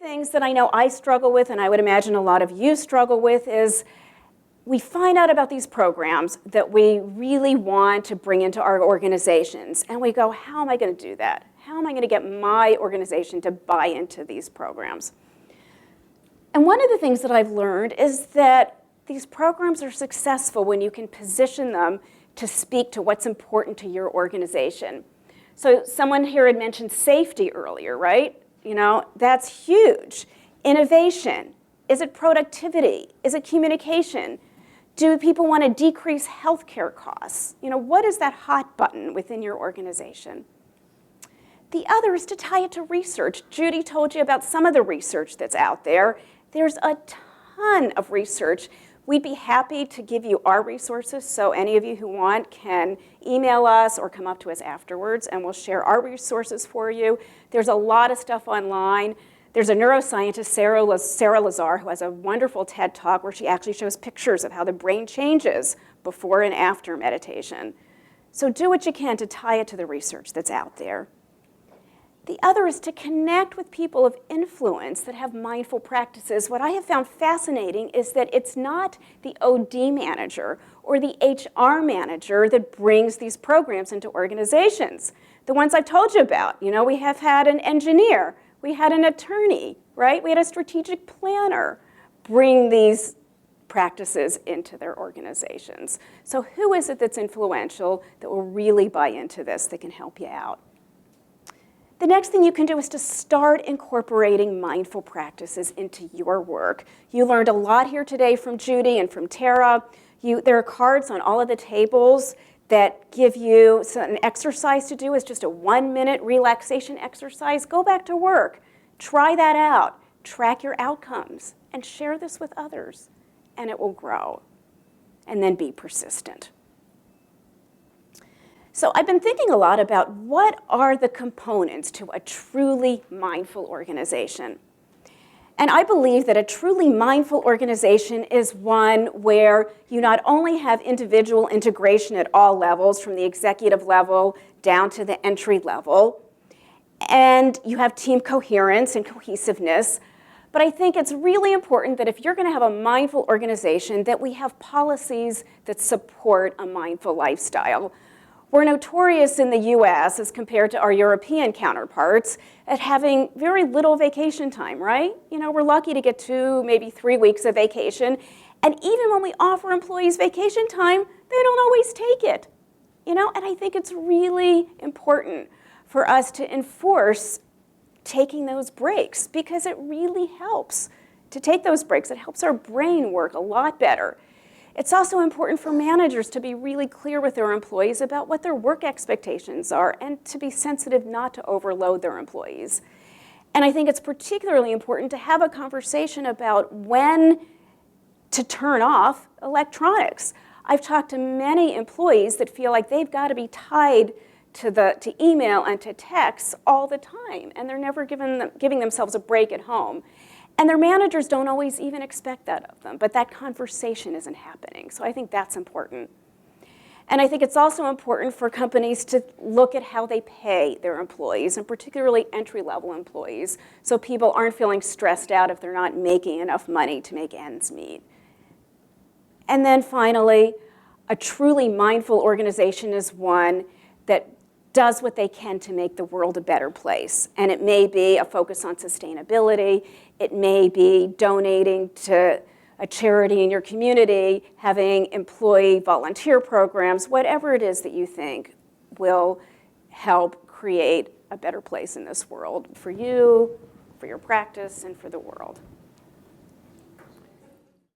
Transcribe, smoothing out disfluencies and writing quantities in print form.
things that I know I struggle with, and I would imagine a lot of you struggle with, is we find out about these programs that we really want to bring into our organizations, and we go, how am I going to do that? How am I going to get my organization to buy into these programs? And one of the things that I've learned is that these programs are successful when you can position them to speak to what's important to your organization. So someone here had mentioned safety earlier, right? You know, that's huge. Innovation. Is it productivity? Is it communication? Do people want to decrease healthcare costs? You know, what is that hot button within your organization? The other is to tie it to research. Judy told you about some of the research that's out there. There's a ton of research. We'd be happy to give you our resources, so any of you who want can email us or come up to us afterwards, and we'll share our resources for you. There's a lot of stuff online. There's a neuroscientist, Sarah Lazar, who has a wonderful TED Talk where she actually shows pictures of how the brain changes before and after meditation. So do what you can to tie it to the research that's out there. The other is to connect with people of influence that have mindful practices. What I have found fascinating is that it's not the OD manager or the HR manager that brings these programs into organizations. The ones I've told you about, you know, we have had an engineer, we had an attorney, right? We had a strategic planner bring these practices into their organizations. So who is it that's influential that will really buy into this, that can help you out? The next thing you can do is to start incorporating mindful practices into your work. You learned a lot here today from Judy and from Tara. There are cards on all of the tables that give you an exercise to do. It's just a 1-minute relaxation exercise. Go back to work. Try that out. Track your outcomes and share this with others, and it will grow. And then be persistent. So I've been thinking a lot about what are the components to a truly mindful organization. And I believe that a truly mindful organization is one where you not only have individual integration at all levels, from the executive level down to the entry level, and you have team coherence and cohesiveness, but I think it's really important that if you're going to have a mindful organization, that we have policies that support a mindful lifestyle. We're notorious in the US, as compared to our European counterparts, at having very little vacation time, right? You know, we're lucky to get 2, maybe 3 weeks of vacation. And even when we offer employees vacation time, they don't always take it. You know, and I think it's really important for us to enforce taking those breaks, because it really helps to take those breaks. It helps our brain work a lot better. It's also important for managers to be really clear with their employees about what their work expectations are, and to be sensitive not to overload their employees. And I think it's particularly important to have a conversation about when to turn off electronics. I've talked to many employees that feel like they've got to be tied to email and to text all the time, and they're never giving themselves a break at home. And their managers don't always even expect that of them, but that conversation isn't happening. So I think that's important. And I think it's also important for companies to look at how they pay their employees, and particularly entry-level employees, so people aren't feeling stressed out if they're not making enough money to make ends meet. And then finally, a truly mindful organization is one that does what they can to make the world a better place. And it may be a focus on sustainability. It may be donating to a charity in your community, having employee volunteer programs, whatever it is that you think will help create a better place in this world for you, for your practice, and for the world.